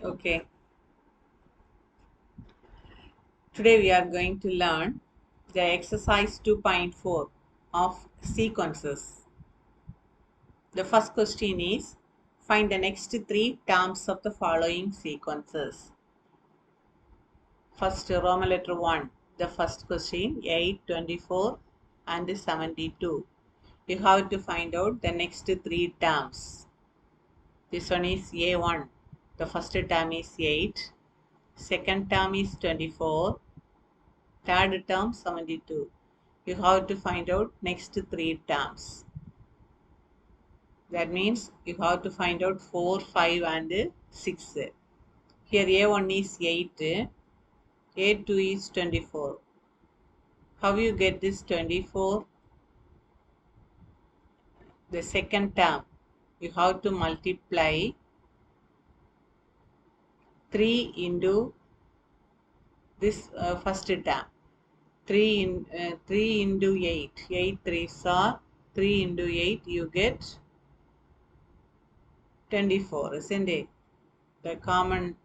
Okay, today we are going to learn the exercise 2.4 of sequences. The first question is find the next three terms of the following sequences. First, Roman letter 1, the first question 8, 24 and 72. You have to find out the next three terms. This one is A1. The first term is 8. Second term is 24. Third term 72. You have to find out next three terms. That means you have to find out 4, 5 and 6. Here A1 is 8. A2 is 24. How you get this 24? The second term. You have to multiply 3 into this first term. 3 into 8. 8 3s are 3 into 8. You get 24, isn't it? The common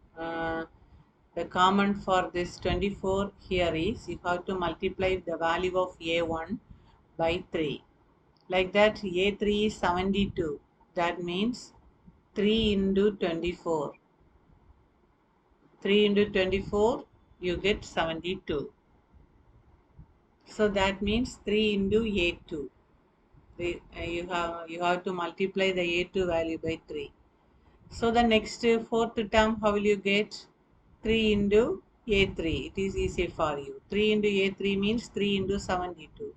for this 24 here is you have to multiply the value of A1 by 3. Like that, A3 is 72. That means 3 into 24. 3 into 24, you get 72. So that means 3 into A2. You have to multiply the A2 value by 3. So the next fourth term, how will you get? 3 into A3. It is easy for you. 3 into A3 means 3 into 72.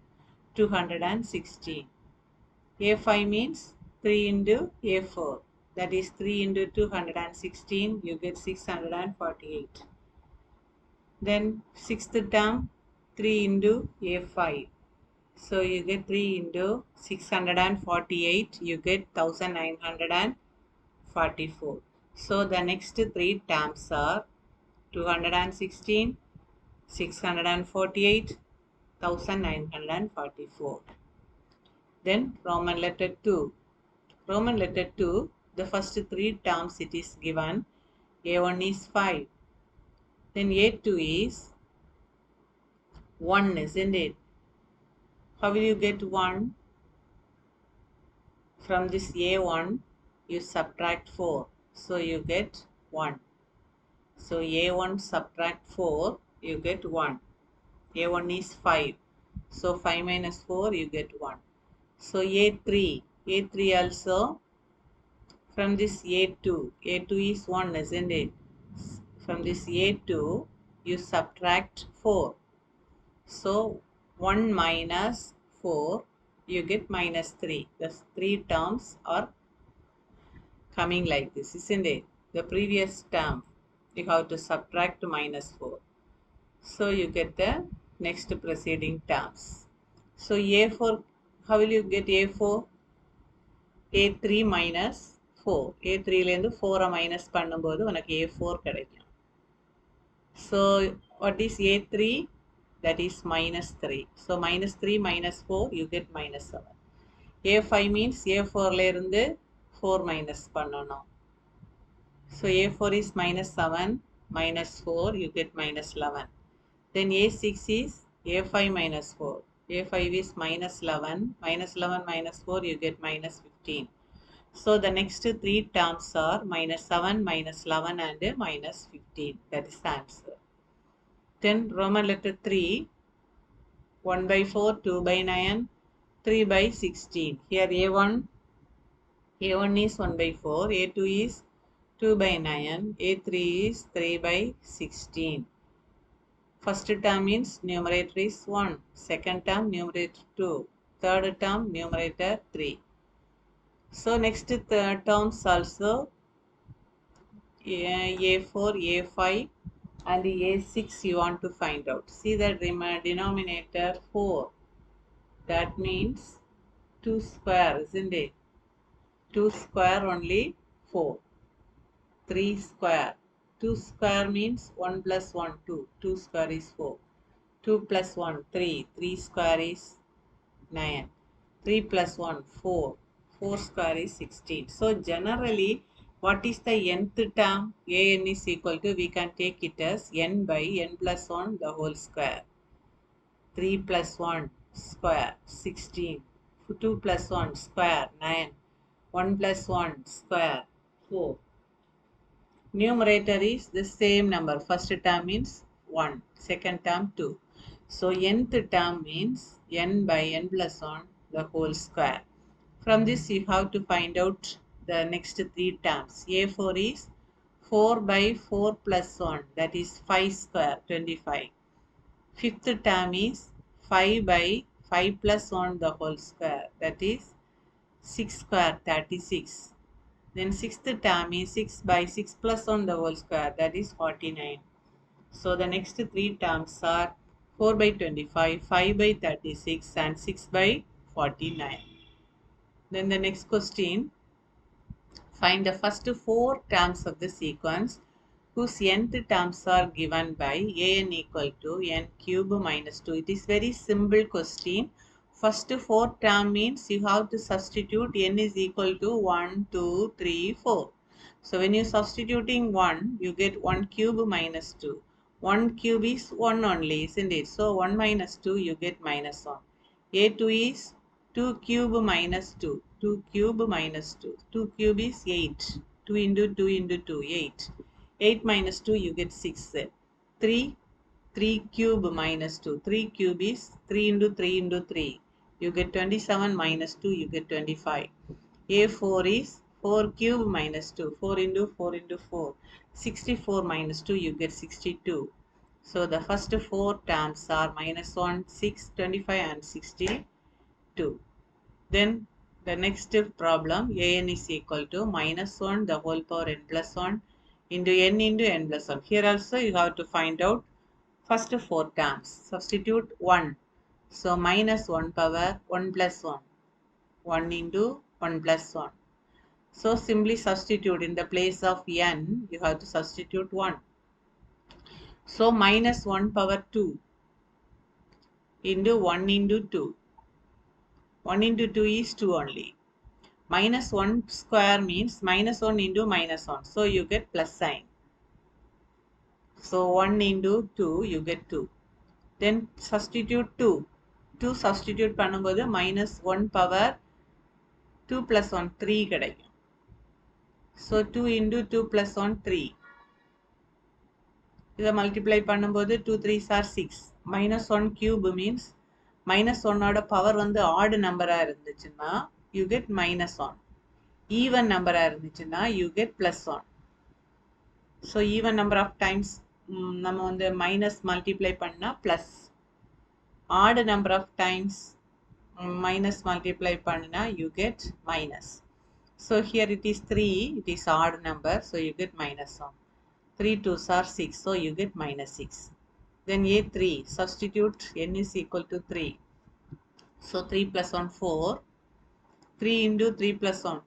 216. A5 means 3 into A4. That is 3 into 216. You get 648. Then sixth term, 3 into A5. So you get 3 into 648. You get 1944. So the next three terms are 216, 648, 1944. Then Roman letter 2. Roman letter 2, the first three terms it is given. A1 is 5. Then A2 is 1, isn't it? How will you get 1? From this A1, you subtract 4. So you get 1. So A1 subtract 4, you get 1. A1 is 5. So 5 minus 4, you get 1. So A3 also from this A2. A2 is 1, isn't it? From this A2, you subtract 4. So 1 minus 4, you get minus 3. The three terms are coming like this, isn't it? The previous term, you have to subtract minus 4. So you get the next preceding terms. So A4, how will you get A4? A3 minus 4. A3 4 minus பண்ணும்போது உனக்கு A4 கிடைக்கும். So what is A3? That is minus 3. So minus 3 minus 4, you get minus 7. A5 means A4 இருந்து 4 minus பண்ணணும். So A4 is minus 7, minus 4, you get minus 11. Then A6 is A5 minus 4. A5 is minus 11, minus 11 minus 4, you get minus 15. So the next three terms are minus 7, minus 11 and minus 15. That is the answer. Then Roman letter 3, 1 by 4, 2 by 9, 3 by 16. Here A1 is 1 by 4, A2 is 2 by 9, A3 is 3 by 16. First term means numerator is 1, second term numerator 2, third term numerator 3. So next terms also A4, A5 and A6 you want to find out. See the denominator 4. That means 2 square, isn't it? 2 square only 4. 3 square. 2 square means 1 plus 1, 2. 2 square is 4. 2 plus 1, 3. 3 square is 9. 3 plus 1, 4. 4 square is 16. So generally What is the nth term? An is equal to, we can take it as n by n plus 1 the whole square. 3 plus 1 square 16. 2 plus 1 square 9. 1 plus 1 square 4. Numerator is the same number. First term means 1. Second term 2. So nth term means n by n plus 1 the whole square. From this you have to find out the next three terms. A4 is 4 by 4 plus 1, that is 5 square 25. Fifth term is 5 by 5 plus 1 the whole square, that is 6 square 36. Then sixth term is 6 by 6 plus 1 the whole square, that is 49. So the next three terms are 4 by 25, 5 by 36 and 6 by 49. Then the next question, find the first four terms of the sequence whose nth terms are given by an equal to n cube minus 2. It is very simple question. First four term means you have to substitute n is equal to 1, 2, 3, 4. So when you substituting 1, you get 1 cube minus 2. 1 cube is 1 only, isn't it? So 1 minus 2, you get minus 1. A2 is 2 cube minus 2. 2 cube minus 2. 2 cube is 8. 2 into 2 into 2, 8. 8 minus 2, you get 6. 3, 3 cube minus 2. 3 cube is 3 into 3 into 3. You get 27 minus 2, you get 25. A4 is 4 cube minus 2. 4 into 4 into 4. 64 minus 2, you get 62. So the first four terms are minus 1, 6, 25 and 62. Then the next problem, an is equal to minus 1 the whole power n plus 1 into n plus 1. Here also you have to find out first four terms. Substitute 1. So minus 1 power 1 plus 1. 1 into 1 plus 1. So simply substitute in the place of n, you have to substitute 1. So minus 1 power 2 into 1 into 2. 1 into 2 is 2 only. Minus 1 square means minus 1 into minus 1. So you get plus sign. So 1 into 2, you get 2. Then substitute 2. 2 substitute பண்ணும்போது minus 1 power 2 plus 1, 3 கிடைக்கும். So 2 into 2 plus 1, 3. இதை multiply பண்ணும்போது 2 3s are 6. Minus 1 cube means minus 1 ஓட power வந்து odd number இருந்துச்சுன்னா you get minus 1. Even number இருந்துச்சுன்னா you get plus 1. So even number of times நம்ம வந்து minus multiply பண்ணா plus. Odd number of times minus multiply பண்ணா you get minus. So here it is 3, it is odd number, so you get minus 1. 3 2s are 6, so you get minus 6. Then A3, substitute n is equal to 3. So 3 plus 1, 4. 3 into 3 plus 1,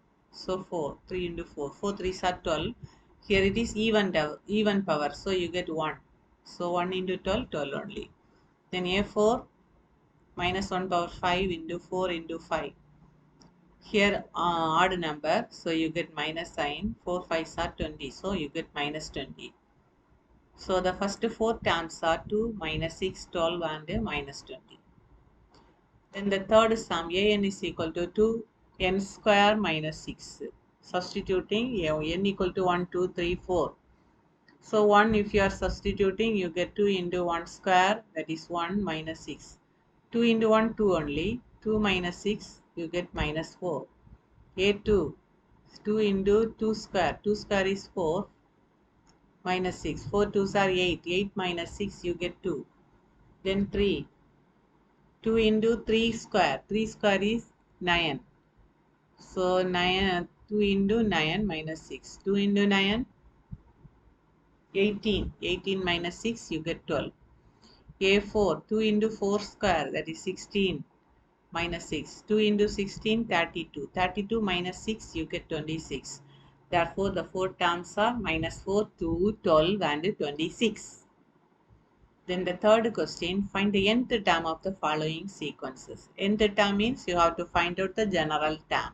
so 4. 3 into 4. 4 3s are 12. Here it is even power, so you get 1. So 1 into 12, 12 only. Then A4, minus 1 power 5 into 4 into 5. Here odd number, so you get minus sign. 4 5s are 20, so you get minus 20. So the first four terms are 2, minus 6, 12 and minus 20. Then the third sum, an is equal to 2n square minus 6. Substituting n equal to 1, 2, 3, 4. So 1, if you are substituting, you get 2 into 1 square, that is 1 minus 6. 2 into 1, 2 only. 2 minus 6, you get minus 4. A2, 2 into 2 square. 2 square is 4 minus 6. 4 2s are 8. 8 minus 6, you get 2. Then 3. 2 into 3 square. 3 square is 9. So 9, 2 into 9 minus 6. 2 into 9, 18. 18 minus 6, you get 12. A4, 2 into 4 square, that is 16 minus 6. 2 into 16, 32. 32 minus 6, you get 26. Therefore, the four terms are minus 4, 2, 12 and 26. Then the third question, find the nth term of the following sequences. Nth term means you have to find out the general term.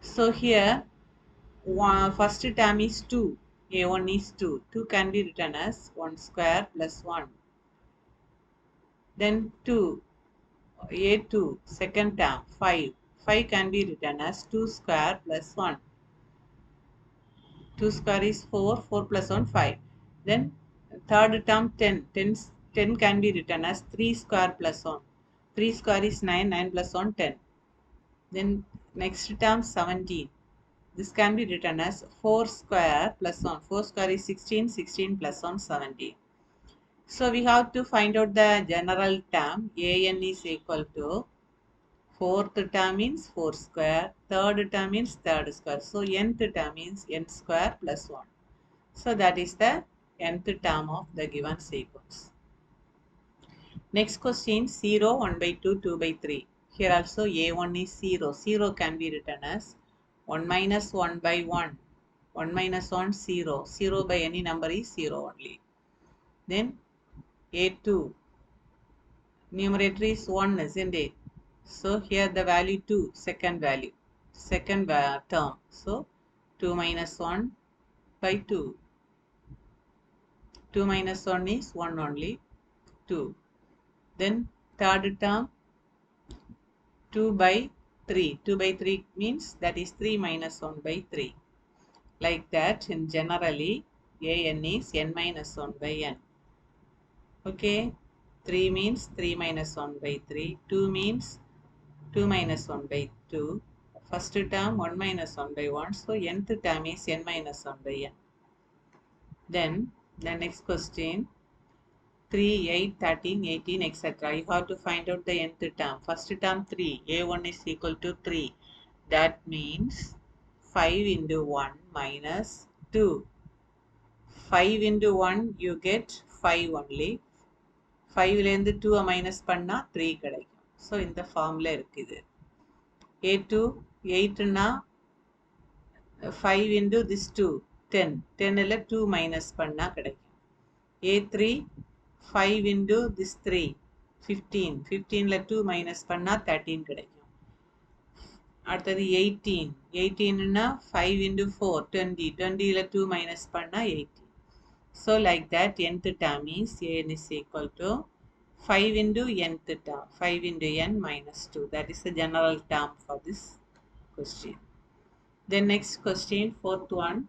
So here First term is 2. A1 is 2. 2 can be written as 1 square plus 1. Then 2. A2, second term, 5. 5 can be written as 2 square plus 1. 2 square is 4. 4 plus 1, 5. Then third term, 10. 10 can be written as 3 square plus 1. 3 square is 9. 9 plus 1, 10. Then next term, 17. This can be written as 4 square plus 1. 4 square is 16. 16 plus 1, 17. So we have to find out the general term. An is equal to fourth term means 4 square. Third term means third square. So nth term means n square plus 1. So that is the nth term of the given sequence. Next question, 0, 1 by 2, 2 by 3. Here also a1 is 0. 0 can be written as 1 minus 1 by 1. 1 minus 1, 0. 0 by any number is 0 only. Then a2. Numerator is 1, isn't it? So here the value 2, second value, second term. So 2 minus 1 by 2. 2 minus 1 is 1 only, 2. Then third term, 2 by 3. 2 by 3 means that is 3 minus 1 by 3. Like that, in generally, an is n minus 1 by n. Okay, 3 means 3 minus 1 by 3. 2 means 2 minus 1 by 2. First term 1 minus 1 by 1. So nth term is n minus 1 by n. Then the next question, 3, 8, 13, 18, etc. You have to find out the nth term. First term 3. A1 is equal to 3. That means 5 into 1 minus 2. 5 into 1 you get 5 only. 5 லேந்து 2 minus பண்ணா 3 கிடைக்கும். So இந்த formula இருக்குது. A2, 8 na 5 into this 2, 10. 10 ல 2 minus பண்ணா கிடைக்கும். A3, 5 into this 3, 15. 15 ல 2 minus பண்ணா 13 கிடைக்கும். அடுத்தது 18. 18 na 5 into 4, 20. 20 ல 2 minus பண்ணா 18. So like that, nth term is n is equal to 5 into nth term. 5 into n minus 2. That is the general term for this question. Then next question, fourth one.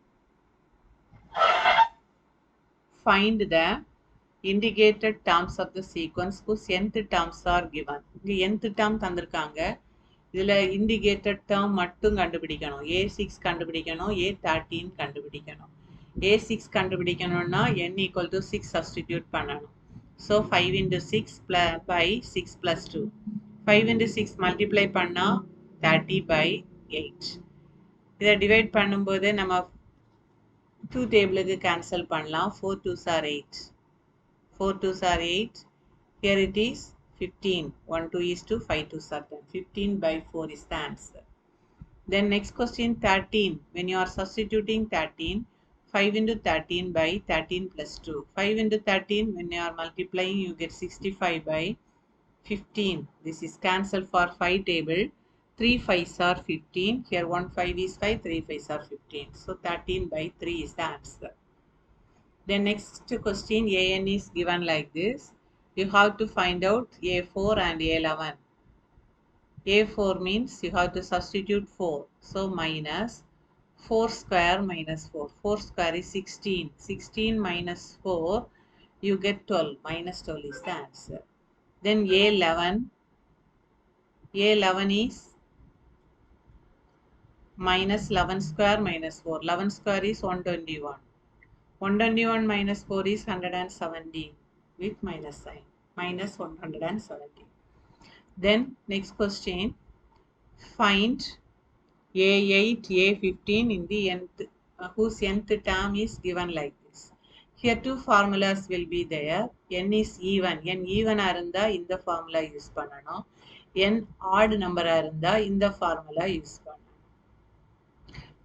Find the indicated terms of the sequence whose nth terms are given. இங்க nth term தந்திருக்காங்க. இதுல indicated term மட்டும் கண்டுபிடிக்கணும். A6 கண்டுபிடிக்கணும். A13 கண்டுபிடிக்கணும். A6 கண்டுபிடிக்கணும்னா n equal to 6 substitute பண்ணணும். So 5 into 6 by 6 plus 2. 5 into 6 multiply பண்ணா 30 by 8. இதை divide பண்ணும்போது நம்ம 2 டேபிளுக்கு cancel பண்ணலாம். 4 2s are 8. 4 2s are 8. Here it is 15. 1 2 is 2. 5 2s are 10. 15 by 4 is the answer. Then next question, 13. When you are substituting 13, 5 into 13 by 13 plus 2. 5 into 13, when you are multiplying, you get 65 by 15. This is cancelled for 5 table. 3 5s are 15. Here 1 5 is 5, 3 5s are 15. So 13 by 3 is the answer. Then next question, an is given like this. You have to find out a4 and a11. A4 means you have to substitute 4. So minus 4 square minus 4. 4 square is 16. 16 minus 4, you get 12. Minus 12 is the answer. Then A11. A11 is minus 11 square minus 4. 11 square is 121. 121 minus 4 is 117 with minus sign. Minus 117. Then next question. Find A8, A15 in the nth, whose nth term is given like this. Here two formulas will be there. N is even. N even arunda in the formula use பண்ணனும். N odd number arunda in the formula use பண்ணனும்.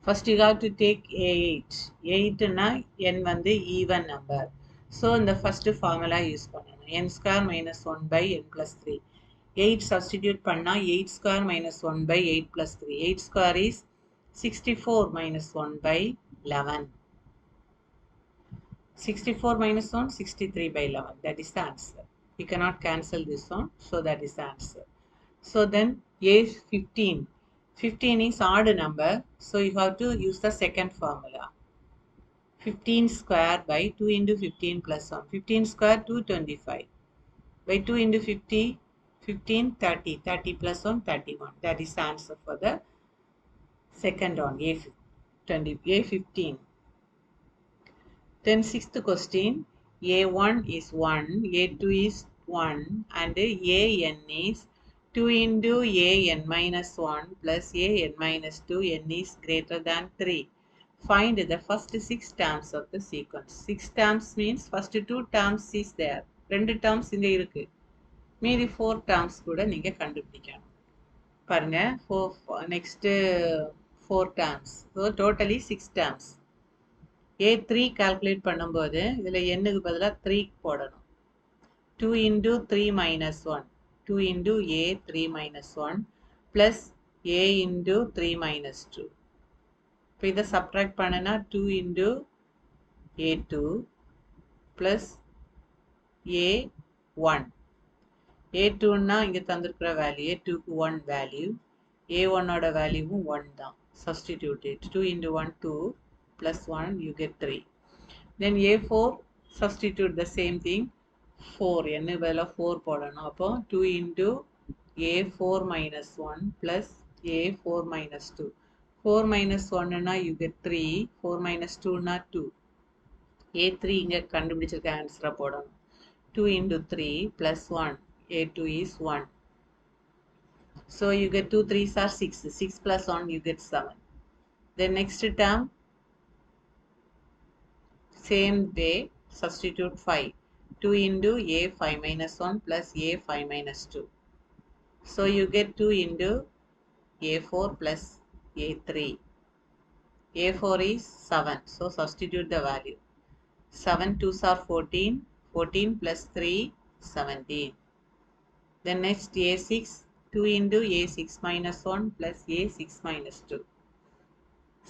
First you have to take A8. 8 na n வந்து even number. So in the first formula use பண்ணனும். N square minus 1 by n plus 3. 8 substitute பண்ணா 8 square minus 1 by 8 plus 3. 8 square is 64 minus 1 by 11. 64 minus 1, 63 by 11. That is the answer. We cannot cancel this one, so that is the answer. So then A is 15. 15 is odd number, so you have to use the second formula. 15 square by 2 into 15 plus 1. 15 square 225. By 2 into 50, 15, 30. 30 plus 1, 31. That is the answer for the second one, A15. Then sixth question, A1 is 1, A2 is 1 and AN is 2 into AN minus 1 plus AN minus 2, N is greater than 3. Find the first 6 terms of the sequence. 6 terms means first 2 terms is there. 2 terms இங்க இருக்கு. மீதி 4 terms கூட நீங்க கண்டுபிடிக்கணும். பாருங்க, next 4 terms. So totally 6 terms. A3 calculate பண்ணும்போது இதில் என்னுக்கு பதிலாக 3 போடணும். 2 into 3 minus 1. 2 into A 3 minus 1 plus A into 3 minus 2. இப்போ இதை subtract பண்ணனா 2 into A2 plus A1. A2ன்னா இங்கே தந்திருக்கிற வேல்யூ, A2க்கு 1 வேல்யூ, A1ஓட வேல்யூவும் 1 தான். Substitute it. 2 into 1, 2 plus 1, you get 3. Then A4, substitute the same thing. 4, என்ன பதிலாக 4 போடணும். அப்போ 2 into A4 minus 1 plus A4 minus 2. 4 minus 1னா you get 3, 4 minus 2னா 2. A3 இங்கே கண்டுபிடிச்சிருக்க ஆன்சரை போடணும். 2 into 3 plus 1, A2 is 1. So you get 2 3s are 6. 6 plus 1 you get 7. The next term, same way, substitute 5. 2 into A5 minus 1 plus A5 minus 2. So you get 2 into A4 plus A3. A4 is 7. So substitute the value. 7 2s are 14. 14 plus 3, 17. Then next A6. 2 into A6 minus 1 plus A6 minus 2.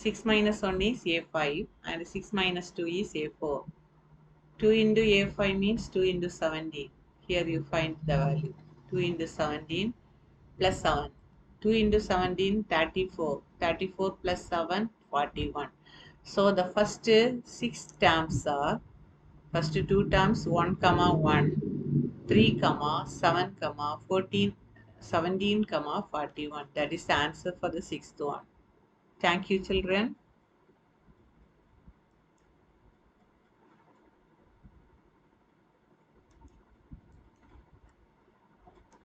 6 minus 1 is A5 and 6 minus 2 is A4. 2 into A5 means 2 into 17. Here you find the value. 2 into 17 plus 7. 2 into 17, 34. 34 plus 7, 41. So the first 6 terms are, first 2 terms 1, 1, 3, 7, 14, 17, 41. That is the answer for the 6th one. Thank you, children.